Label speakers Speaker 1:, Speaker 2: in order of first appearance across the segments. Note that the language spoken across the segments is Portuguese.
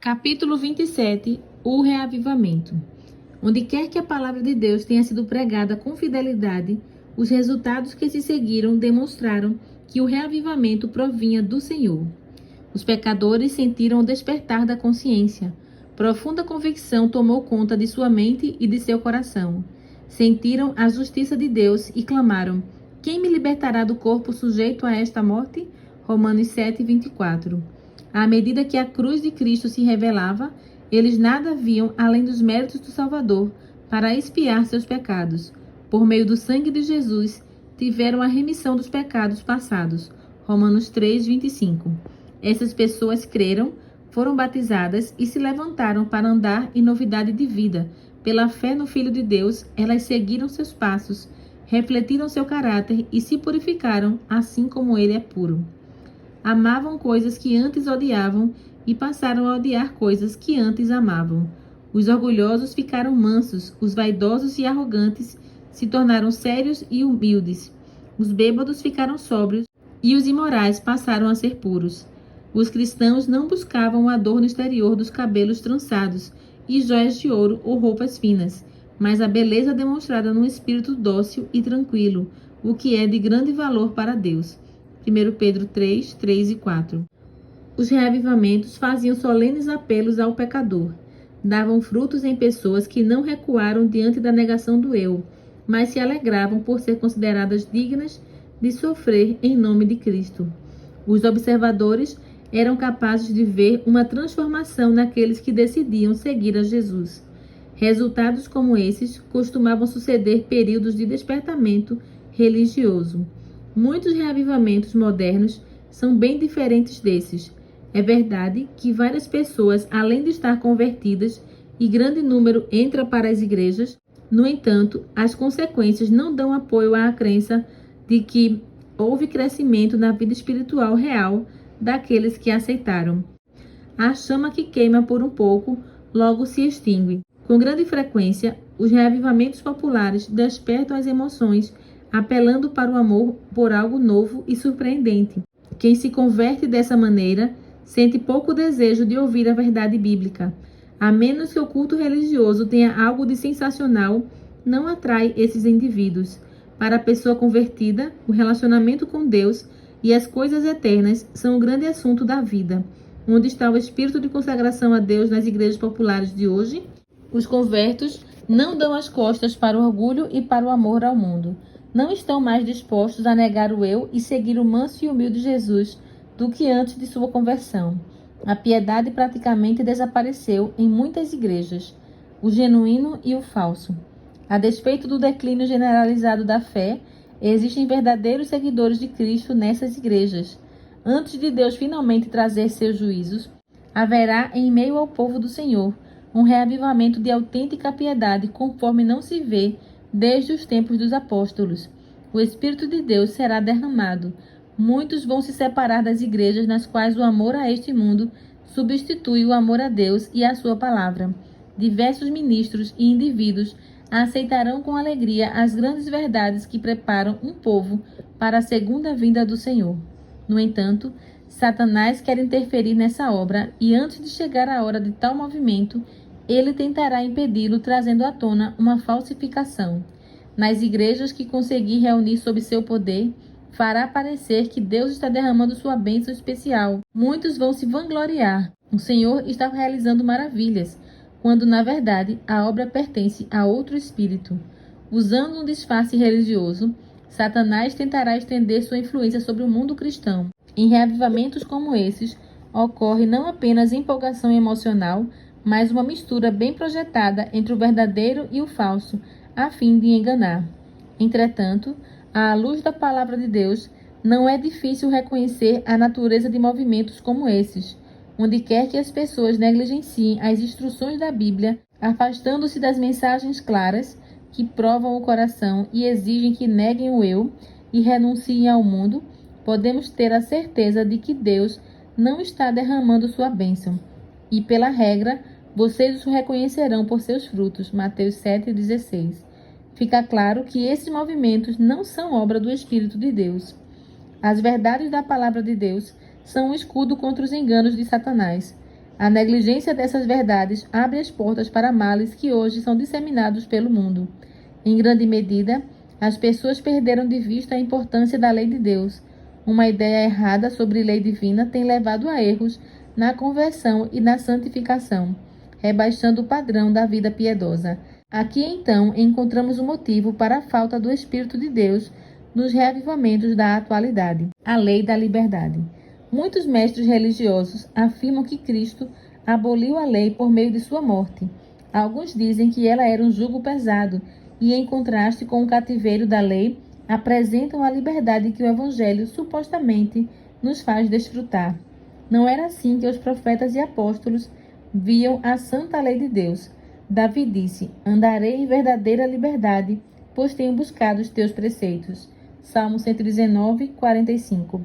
Speaker 1: Capítulo 27. O reavivamento. Onde quer que a palavra de Deus tenha sido pregada com fidelidade, os resultados que se seguiram demonstraram que o reavivamento provinha do Senhor. Os pecadores sentiram o despertar da consciência. Profunda convicção tomou conta de sua mente e de seu coração. Sentiram a justiça de Deus e clamaram: quem me libertará do corpo sujeito a esta morte? Romanos 7:24. À medida que a cruz de Cristo se revelava, eles nada viam além dos méritos do Salvador para expiar seus pecados. Por meio do sangue de Jesus, tiveram a remissão dos pecados passados. Romanos 3:25. Essas pessoas creram, foram batizadas e se levantaram para andar em novidade de vida. Pela fé no Filho de Deus, elas seguiram seus passos, refletiram seu caráter e se purificaram, assim como ele é puro. Amavam coisas que antes odiavam e passaram a odiar coisas que antes amavam. Os orgulhosos ficaram mansos, os vaidosos e arrogantes se tornaram sérios e humildes. Os bêbados ficaram sóbrios e os imorais passaram a ser puros. Os cristãos não buscavam o adorno exterior dos cabelos trançados e joias de ouro ou roupas finas, mas a beleza demonstrada num espírito dócil e tranquilo, o que é de grande valor para Deus. 1 Pedro 3, 3 e 4. Os reavivamentos faziam solenes apelos ao pecador. Davam frutos em pessoas que não recuaram diante da negação do eu, mas se alegravam por ser consideradas dignas de sofrer em nome de Cristo. Os observadores eram capazes de ver uma transformação naqueles que decidiam seguir a Jesus. Resultados como esses costumavam suceder períodos de despertamento religioso. Muitos reavivamentos modernos são bem diferentes desses. É verdade que várias pessoas, além de estar convertidas, e grande número entra para as igrejas. No entanto, as consequências não dão apoio à crença de que houve crescimento na vida espiritual real daqueles que aceitaram. A chama que queima por um pouco logo se extingue. Com grande frequência, os reavivamentos populares despertam as emoções, apelando para o amor por algo novo e surpreendente. Quem se converte dessa maneira sente pouco desejo de ouvir a verdade bíblica. A menos que o culto religioso tenha algo de sensacional, não atrai esses indivíduos. Para a pessoa convertida, o relacionamento com Deus e as coisas eternas são o grande assunto da vida. Onde está o espírito de consagração a Deus nas igrejas populares de hoje? Os convertos não dão as costas para o orgulho e para o amor ao mundo. Não estão mais dispostos a negar o eu e seguir o manso e humilde Jesus do que antes de sua conversão. A piedade praticamente desapareceu em muitas igrejas, o genuíno e o falso. A despeito do declínio generalizado da fé, existem verdadeiros seguidores de Cristo nessas igrejas. Antes de Deus finalmente trazer seus juízos, haverá em meio ao povo do Senhor um reavivamento de autêntica piedade, conforme não se vê desde os tempos dos apóstolos. O Espírito de Deus será derramado. Muitos vão se separar das igrejas nas quais o amor a este mundo substitui o amor a Deus e a sua palavra. Diversos ministros e indivíduos aceitarão com alegria as grandes verdades que preparam um povo para a segunda vinda do Senhor. No entanto, Satanás quer interferir nessa obra e antes de chegar a hora de tal movimento, ele tentará impedi-lo trazendo à tona uma falsificação. Nas igrejas que conseguir reunir sob seu poder, fará parecer que Deus está derramando sua bênção especial. Muitos vão se vangloriar. O Senhor está realizando maravilhas, quando na verdade a obra pertence a outro espírito. Usando um disfarce religioso, Satanás tentará estender sua influência sobre o mundo cristão. Em reavivamentos como esses, ocorre não apenas empolgação emocional, mas uma mistura bem projetada entre o verdadeiro e o falso, a fim de enganar. Entretanto, à luz da palavra de Deus, não é difícil reconhecer a natureza de movimentos como esses, onde quer que as pessoas negligenciem as instruções da Bíblia, afastando-se das mensagens claras que provam o coração e exigem que neguem o eu e renunciem ao mundo, podemos ter a certeza de que Deus não está derramando sua bênção. E pela regra, vocês o reconhecerão por seus frutos. Mateus 7,16. Fica claro que esses movimentos não são obra do Espírito de Deus. As verdades da palavra de Deus são um escudo contra os enganos de Satanás. A negligência dessas verdades abre as portas para males que hoje são disseminados pelo mundo. Em grande medida, as pessoas perderam de vista a importância da lei de Deus. Uma ideia errada sobre lei divina tem levado a erros na conversão e na santificação, rebaixando o padrão da vida piedosa. Aqui, então, encontramos o motivo para a falta do Espírito de Deus nos reavivamentos da atualidade. A lei da liberdade. Muitos mestres religiosos afirmam que Cristo aboliu a lei por meio de sua morte. Alguns dizem que ela era um jugo pesado e, em contraste com o cativeiro da lei, apresentam a liberdade que o Evangelho supostamente nos faz desfrutar. Não era assim que os profetas e apóstolos viam a santa lei de Deus. Davi disse: andarei em verdadeira liberdade, pois tenho buscado os teus preceitos. Salmo 119, 45.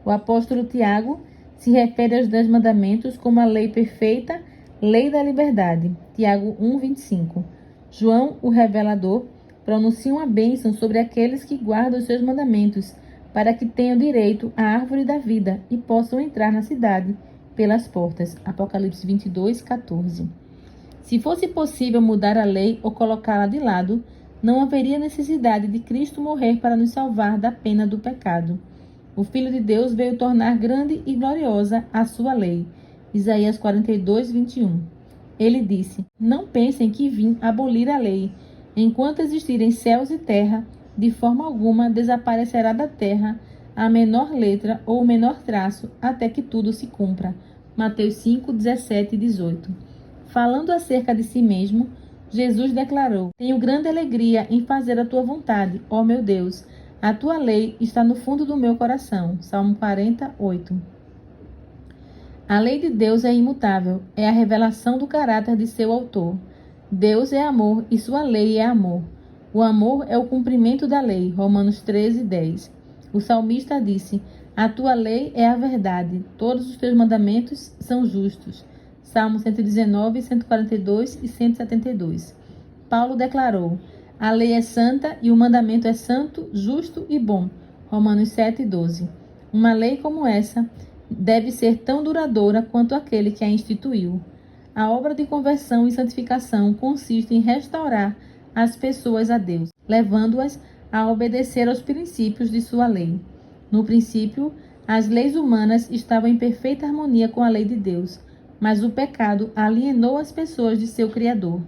Speaker 1: O apóstolo Tiago se refere aos 10 mandamentos como a lei perfeita, lei da liberdade. Tiago 1, 25. João, o revelador, pronuncia uma bênção sobre aqueles que guardam os seus mandamentos, para que tenham direito à árvore da vida e possam entrar na cidade pelas portas. Apocalipse 22, 14. Se fosse possível mudar a lei ou colocá-la de lado, não haveria necessidade de Cristo morrer para nos salvar da pena do pecado. O Filho de Deus veio tornar grande e gloriosa a sua lei. Isaías 42, 21. Ele disse: não pensem que vim abolir a lei. Enquanto existirem céus e terra, de forma alguma desaparecerá da terra a menor letra ou o menor traço, até que tudo se cumpra. Mateus 5, 17 e 18. Falando acerca de si mesmo, Jesus declarou: tenho grande alegria em fazer a tua vontade, ó meu Deus. A tua lei está no fundo do meu coração. Salmo 48. A lei de Deus é imutável, é a revelação do caráter de seu autor. Deus é amor e sua lei é amor. O amor é o cumprimento da lei. Romanos 13, 10. O salmista disse: a tua lei é a verdade, todos os teus mandamentos são justos. Salmo 119, 142 e 172. Paulo declarou: a lei é santa e o mandamento é santo, justo e bom. Romanos 7, 12. Uma lei como essa deve ser tão duradoura quanto aquele que a instituiu. A obra de conversão e santificação consiste em restaurar as pessoas a Deus, levando-as a obedecer aos princípios de sua lei. No princípio, as leis humanas estavam em perfeita harmonia com a lei de Deus, mas o pecado alienou as pessoas de seu Criador.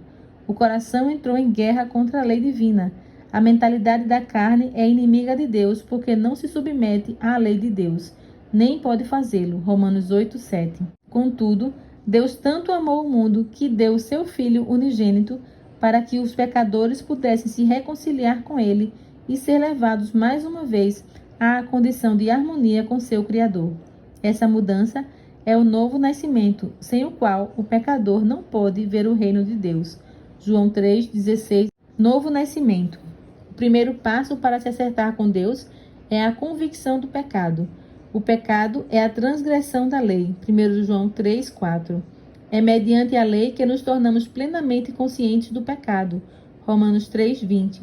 Speaker 1: O coração entrou em guerra contra a lei divina. A mentalidade da carne é inimiga de Deus porque não se submete à lei de Deus, nem pode fazê-lo. Romanos 8, 7. Contudo, Deus tanto amou o mundo que deu o seu Filho unigênito para que os pecadores pudessem se reconciliar com ele e ser levados mais uma vez à condição de harmonia com seu Criador. Essa mudança é o novo nascimento, sem o qual o pecador não pode ver o reino de Deus. João 3,16. Novo nascimento. O primeiro passo para se acertar com Deus é a convicção do pecado. O pecado é a transgressão da lei. 1 João 3,4. É mediante a lei que nos tornamos plenamente conscientes do pecado. Romanos 3,20.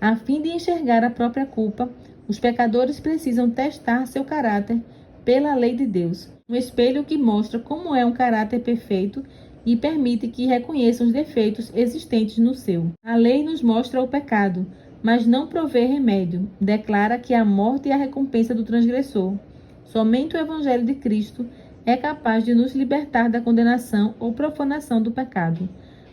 Speaker 1: A fim de enxergar a própria culpa, os pecadores precisam testar seu caráter pela lei de Deus. Um espelho que mostra como é um caráter perfeito e permite que reconheçam os defeitos existentes no seu. A lei nos mostra o pecado, mas não provê remédio. Declara que a morte é a recompensa do transgressor. Somente o Evangelho de Cristo é capaz de nos libertar da condenação ou profanação do pecado.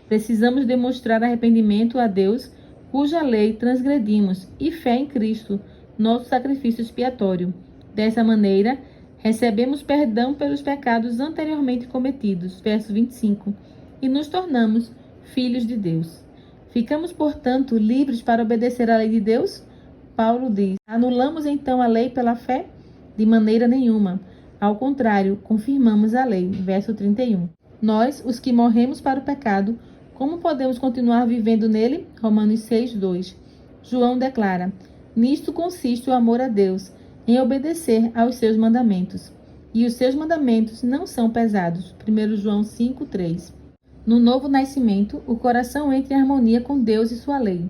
Speaker 1: Precisamos demonstrar arrependimento a Deus, cuja lei transgredimos, e fé em Cristo, nosso sacrifício expiatório. Dessa maneira, recebemos perdão pelos pecados anteriormente cometidos, verso 25, e nos tornamos filhos de Deus. Ficamos, portanto, livres para obedecer à lei de Deus? Paulo diz: anulamos então a lei pela fé? De maneira nenhuma. Ao contrário, confirmamos a lei, verso 31. Nós, os que morremos para o pecado, como podemos continuar vivendo nele? Romanos 6, 2. João declara: nisto consiste o amor a Deus, em obedecer aos seus mandamentos. E os seus mandamentos não são pesados. 1 João 5, 3. No novo nascimento, o coração entra em harmonia com Deus e sua lei.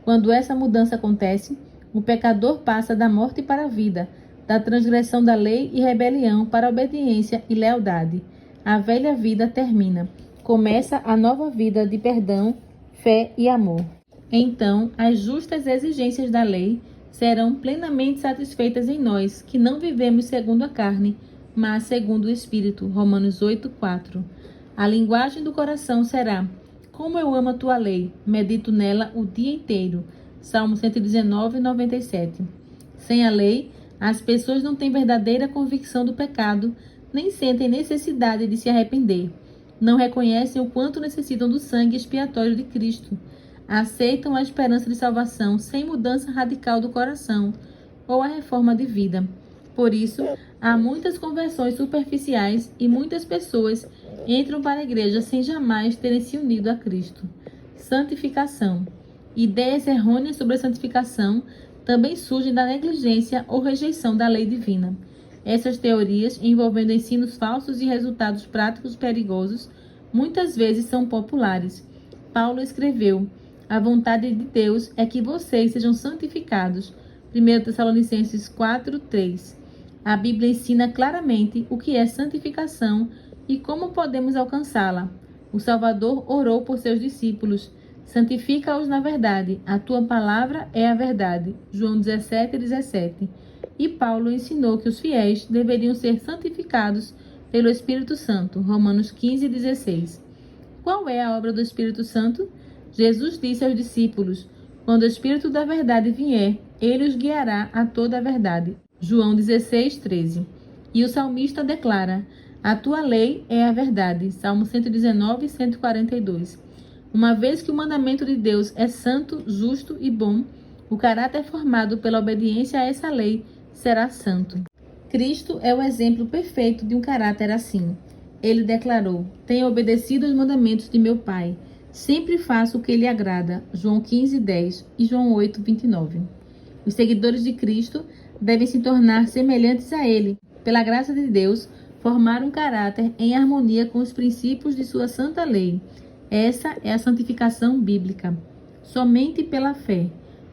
Speaker 1: Quando essa mudança acontece, o pecador passa da morte para a vida, da transgressão da lei e rebelião para a obediência e lealdade. a velha vida termina. Começa a nova vida de perdão, fé e amor. Então, as justas exigências da lei serão plenamente satisfeitas em nós, que não vivemos segundo a carne, mas segundo o Espírito. Romanos 8:4. A linguagem do coração será: como eu amo a tua lei, medito nela o dia inteiro. Salmo 119:97. Sem a lei, as pessoas não têm verdadeira convicção do pecado, nem sentem necessidade de se arrepender. Não reconhecem o quanto necessitam do sangue expiatório de Cristo. Aceitam a esperança de salvação sem mudança radical do coração ou a reforma de vida. Por isso, há muitas conversões superficiais e muitas pessoas entram para a igreja sem jamais terem se unido a Cristo. Santificação. Ideias errôneas sobre a santificação também surgem da negligência ou rejeição da lei divina. Essas teorias, envolvendo ensinos falsos e resultados práticos perigosos, muitas vezes são populares. Paulo escreveu: a vontade de Deus é que vocês sejam santificados. 1 Tessalonicenses 4:3. A Bíblia ensina claramente o que é santificação e como podemos alcançá-la. O Salvador orou por seus discípulos: santifica-os na verdade, a tua palavra é a verdade. João 17:17. E Paulo ensinou que os fiéis deveriam ser santificados pelo Espírito Santo. Romanos 15:16. Qual é a obra do Espírito Santo? Jesus disse aos discípulos: quando o Espírito da verdade vier, ele os guiará a toda a verdade. João 16:13. E o salmista declara: a tua lei é a verdade. Salmo 119, 142. Uma vez que o mandamento de Deus é santo, justo e bom, o caráter formado pela obediência a essa lei será santo. Cristo é o exemplo perfeito de um caráter assim. Ele declarou: tenho obedecido aos mandamentos de meu Pai. Sempre faço o que lhe agrada. João 15:10 e João 8:29. Os seguidores de Cristo devem se tornar semelhantes a ele. Pela graça de Deus, formar um caráter em harmonia com os princípios de sua santa lei. Essa é a santificação bíblica. Somente pela fé.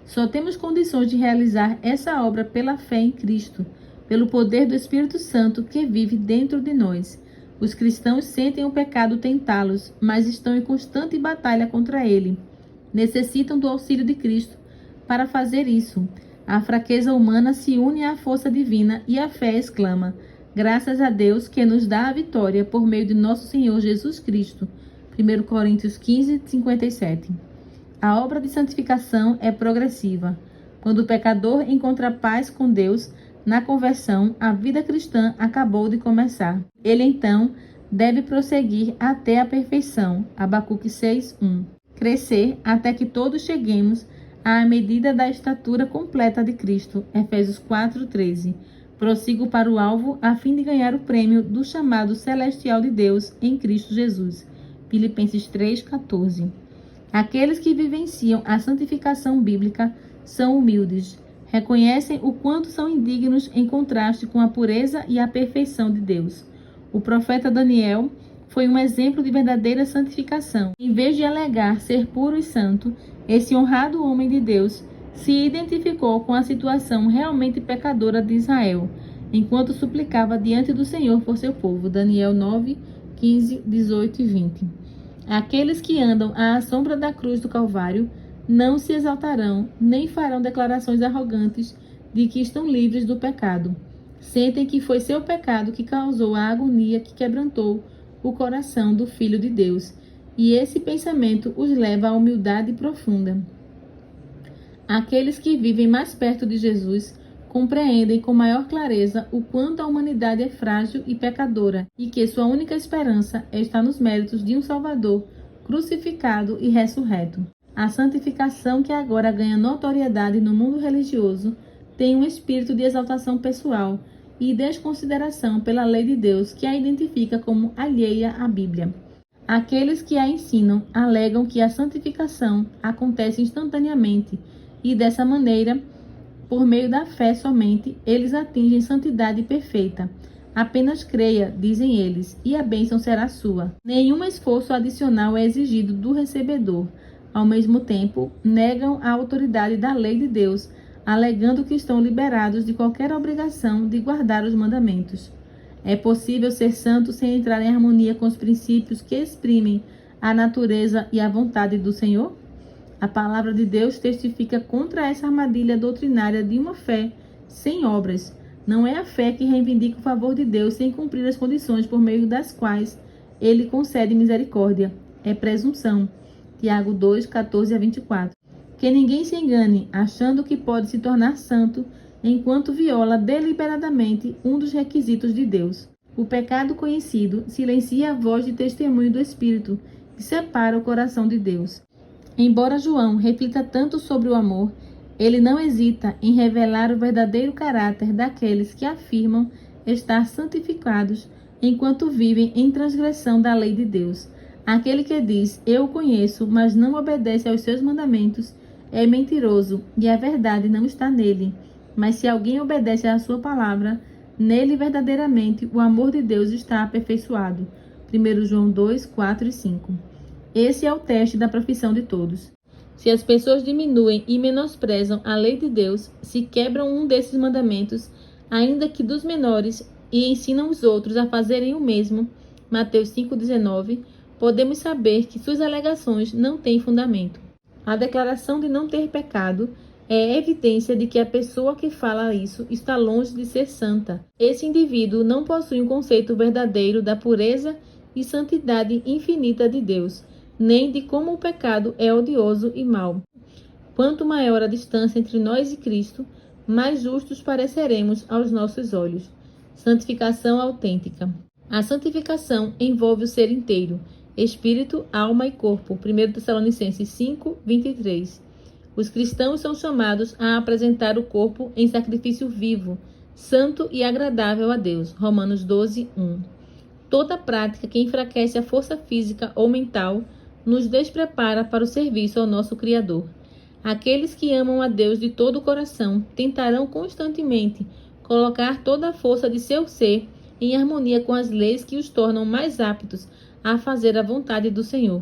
Speaker 1: Só temos condições de realizar essa obra pela fé em Cristo, pelo poder do Espírito Santo que vive dentro de nós. Os cristãos sentem o pecado tentá-los, mas estão em constante batalha contra ele. Necessitam do auxílio de Cristo para fazer isso. A fraqueza humana se une à força divina e a fé exclama: graças a Deus que nos dá a vitória por meio de nosso Senhor Jesus Cristo. 1 Coríntios 15:57. A obra de santificação é progressiva. Quando o pecador encontra paz com Deus, na conversão, a vida cristã acabou de começar. Ele então deve prosseguir até a perfeição. Abacuque 6:1. Crescer até que todos cheguemos à medida da estatura completa de Cristo. Efésios 4:13. Prossigo para o alvo a fim de ganhar o prêmio do chamado celestial de Deus em Cristo Jesus. Filipenses 3:14. Aqueles que vivenciam a santificação bíblica são humildes. Reconhecem o quanto são indignos em contraste com a pureza e a perfeição de Deus. O profeta Daniel foi um exemplo de verdadeira santificação. Em vez de alegar ser puro e santo, esse honrado homem de Deus se identificou com a situação realmente pecadora de Israel, enquanto suplicava diante do Senhor por seu povo. Daniel 9, 15, 18 e 20. Aqueles que andam à sombra da cruz do Calvário não se exaltarão, nem farão declarações arrogantes de que estão livres do pecado. Sentem que foi seu pecado que causou a agonia que quebrantou o coração do Filho de Deus, e esse pensamento os leva à humildade profunda. Aqueles que vivem mais perto de Jesus compreendem com maior clareza o quanto a humanidade é frágil e pecadora, e que sua única esperança está nos méritos de um Salvador crucificado e ressurreto. A santificação que agora ganha notoriedade no mundo religioso tem um espírito de exaltação pessoal e desconsideração pela lei de Deus que a identifica como alheia à Bíblia. Aqueles que a ensinam alegam que a santificação acontece instantaneamente e, dessa maneira, por meio da fé somente, eles atingem santidade perfeita. Apenas creia, dizem eles, e a bênção será sua. Nenhum esforço adicional é exigido do recebedor. Ao mesmo tempo, negam a autoridade da lei de Deus, alegando que estão liberados de qualquer obrigação de guardar os mandamentos. É possível ser santo sem entrar em harmonia com os princípios que exprimem a natureza e a vontade do Senhor? A palavra de Deus testifica contra essa armadilha doutrinária de uma fé sem obras. Não é a fé que reivindica o favor de Deus sem cumprir as condições por meio das quais ele concede misericórdia. É presunção. Tiago 2, 14 a 24. Que ninguém se engane, achando que pode se tornar santo enquanto viola deliberadamente um dos requisitos de Deus. O pecado conhecido silencia a voz de testemunho do Espírito, que separa o coração de Deus. Embora João reflita tanto sobre o amor, ele não hesita em revelar o verdadeiro caráter daqueles que afirmam estar santificados enquanto vivem em transgressão da lei de Deus. Aquele que diz, eu o conheço, mas não obedece aos seus mandamentos, é mentiroso e a verdade não está nele. Mas se alguém obedece à sua palavra, nele verdadeiramente o amor de Deus está aperfeiçoado. 1 João 2, 4 e 5. Esse é o teste da profissão de todos. Se as pessoas diminuem e menosprezam a lei de Deus, se quebram um desses mandamentos, ainda que dos menores, e ensinam os outros a fazerem o mesmo, Mateus 5,19, podemos saber que suas alegações não têm fundamento. A declaração de não ter pecado é evidência de que a pessoa que fala isso está longe de ser santa. Esse indivíduo não possui um conceito verdadeiro da pureza e santidade infinita de Deus, nem de como o pecado é odioso e mau. Quanto maior a distância entre nós e Cristo, mais justos pareceremos aos nossos olhos. Santificação autêntica. A santificação envolve o ser inteiro, espírito, alma e corpo. 1 Tessalonicenses 5, 23. Os cristãos são chamados a apresentar o corpo em sacrifício vivo, santo e agradável a Deus. Romanos 12, 1. Toda prática que enfraquece a força física ou mental nos desprepara para o serviço ao nosso Criador. Aqueles que amam a Deus de todo o coração tentarão constantemente colocar toda a força de seu ser em harmonia com as leis que os tornam mais aptos a fazer a vontade do Senhor.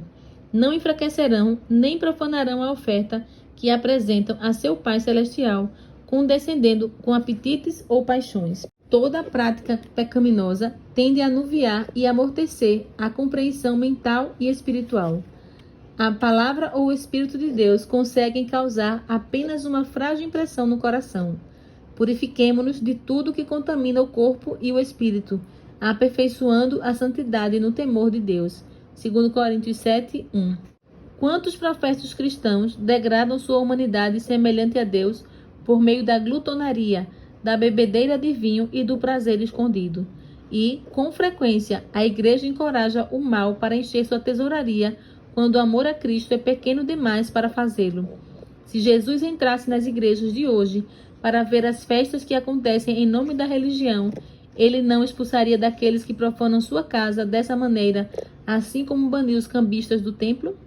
Speaker 1: Não enfraquecerão nem profanarão a oferta que apresentam a seu Pai Celestial, condescendendo com apetites ou paixões. Toda prática pecaminosa tende a anuviar e amortecer a compreensão mental e espiritual. A palavra ou o Espírito de Deus conseguem causar apenas uma frágil impressão no coração. Purifiquemo-nos de tudo que contamina o corpo e o espírito, aperfeiçoando a santidade no temor de Deus. 2 Coríntios 7, 1. Quantos professos cristãos degradam sua humanidade semelhante a Deus por meio da glutonaria, da bebedeira de vinho e do prazer escondido? E, com frequência, a igreja encoraja o mal para encher sua tesouraria quando o amor a Cristo é pequeno demais para fazê-lo. Se Jesus entrasse nas igrejas de hoje para ver as festas que acontecem em nome da religião, ele não expulsaria daqueles que profanam sua casa dessa maneira, assim como baniu os cambistas do templo?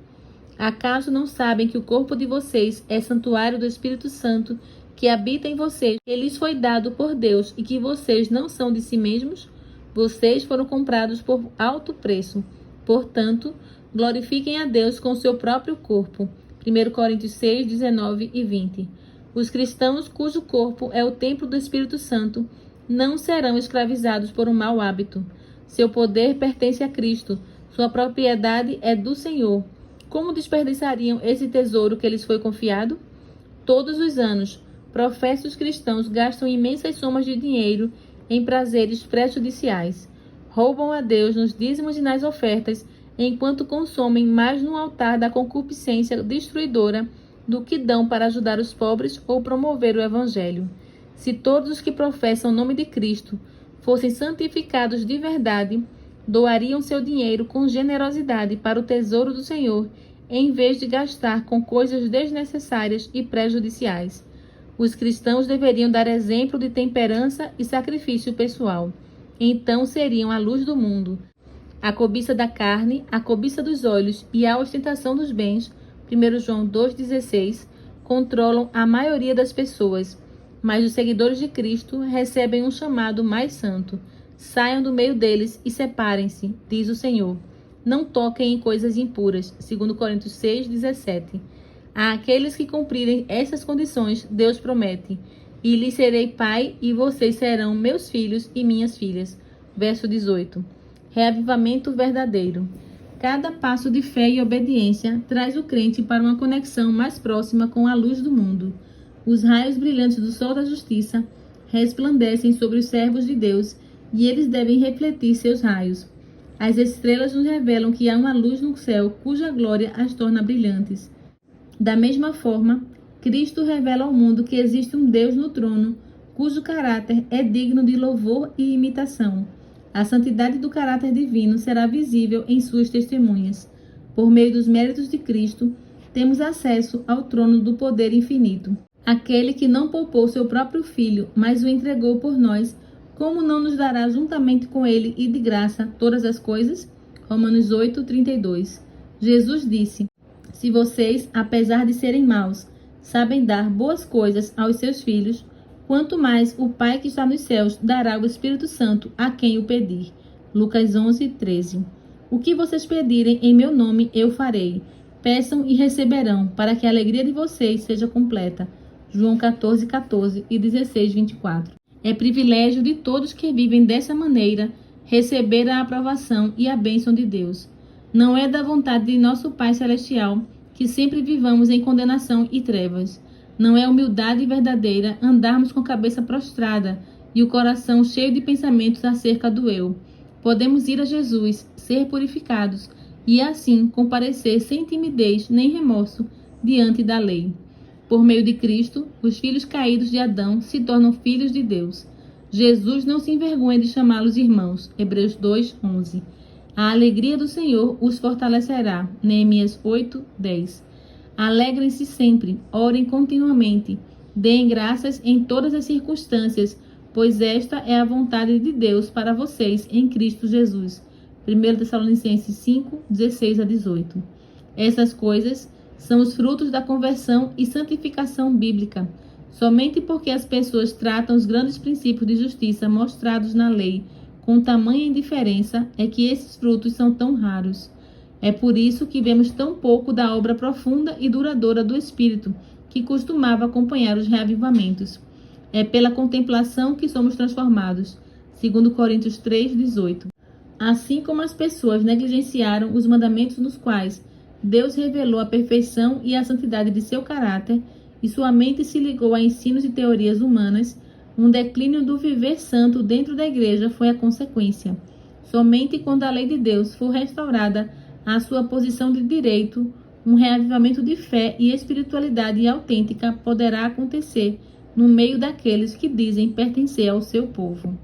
Speaker 1: Acaso não sabem que o corpo de vocês é santuário do Espírito Santo, que habita em vocês, que lhes foi dado por Deus e que vocês não são de si mesmos? Vocês foram comprados por alto preço. Portanto, glorifiquem a Deus com seu próprio corpo. 1 Coríntios 6, 19 e 20. Os cristãos cujo corpo é o templo do Espírito Santo não serão escravizados por um mau hábito. Seu poder pertence a Cristo. Sua propriedade é do Senhor. Como desperdiçariam esse tesouro que lhes foi confiado? Todos os anos, professos cristãos gastam imensas somas de dinheiro em prazeres prejudiciais. Roubam a Deus nos dízimos e nas ofertas, enquanto consomem mais no altar da concupiscência destruidora do que dão para ajudar os pobres ou promover o Evangelho. Se todos os que professam o nome de Cristo fossem santificados de verdade, doariam seu dinheiro com generosidade para o tesouro do Senhor, em vez de gastar com coisas desnecessárias e prejudiciais. Os cristãos deveriam dar exemplo de temperança e sacrifício pessoal. Então seriam a luz do mundo. A cobiça da carne, a cobiça dos olhos e a ostentação dos bens, 1 João 2,16, controlam a maioria das pessoas, mas os seguidores de Cristo recebem um chamado mais santo. Saiam do meio deles e separem-se, diz o Senhor. Não toquem em coisas impuras, 2 Coríntios 6, 17. A aqueles que cumprirem essas condições, Deus promete: e lhes serei pai, e vocês serão meus filhos e minhas filhas. verso 18. Reavivamento verdadeiro. Cada passo de fé e obediência traz o crente para uma conexão mais próxima com a luz do mundo. Os raios brilhantes do sol da justiça resplandecem sobre os servos de Deus e eles devem refletir seus raios. As estrelas nos revelam que há uma luz no céu cuja glória as torna brilhantes. Da mesma forma, Cristo revela ao mundo que existe um Deus no trono, cujo caráter é digno de louvor e imitação. A santidade do caráter divino será visível em suas testemunhas. Por meio dos méritos de Cristo, temos acesso ao trono do poder infinito. Aquele que não poupou seu próprio Filho, mas o entregou por nós, como não nos dará juntamente com ele e de graça todas as coisas? Romanos 8:32. Jesus disse: se vocês, apesar de serem maus, sabem dar boas coisas aos seus filhos, quanto mais o Pai que está nos céus dará o Espírito Santo a quem o pedir. Lucas 11:13. O que vocês pedirem em meu nome, eu farei. Peçam e receberão, para que a alegria de vocês seja completa. João 14:14 e 16:24. É privilégio de todos que vivem dessa maneira receber a aprovação e a bênção de Deus. Não é da vontade de nosso Pai Celestial que sempre vivamos em condenação e trevas. Não é humildade verdadeira andarmos com a cabeça prostrada e o coração cheio de pensamentos acerca do eu. Podemos ir a Jesus, ser purificados e assim comparecer sem timidez nem remorso diante da lei. Por meio de Cristo, os filhos caídos de Adão se tornam filhos de Deus. Jesus não se envergonha de chamá-los irmãos. Hebreus 2:11. A alegria do Senhor os fortalecerá. Neemias 8:10. Alegrem-se sempre, orem continuamente, deem graças em todas as circunstâncias, pois esta é a vontade de Deus para vocês em Cristo Jesus. 1 Tessalonicenses 5:16-18. Essas coisas são os frutos da conversão e santificação bíblica. Somente porque as pessoas tratam os grandes princípios de justiça mostrados na lei com tamanha indiferença é que esses frutos são tão raros. É por isso que vemos tão pouco da obra profunda e duradoura do Espírito, que costumava acompanhar os reavivamentos. É pela contemplação que somos transformados. 2 Coríntios 3:18. Assim como as pessoas negligenciaram os mandamentos nos quais Deus revelou a perfeição e a santidade de seu caráter, e sua mente se ligou a ensinos e teorias humanas, um declínio do viver santo dentro da igreja foi a consequência. Somente quando a lei de Deus for restaurada à sua posição de direito, um reavivamento de fé e espiritualidade autêntica poderá acontecer no meio daqueles que dizem pertencer ao seu povo.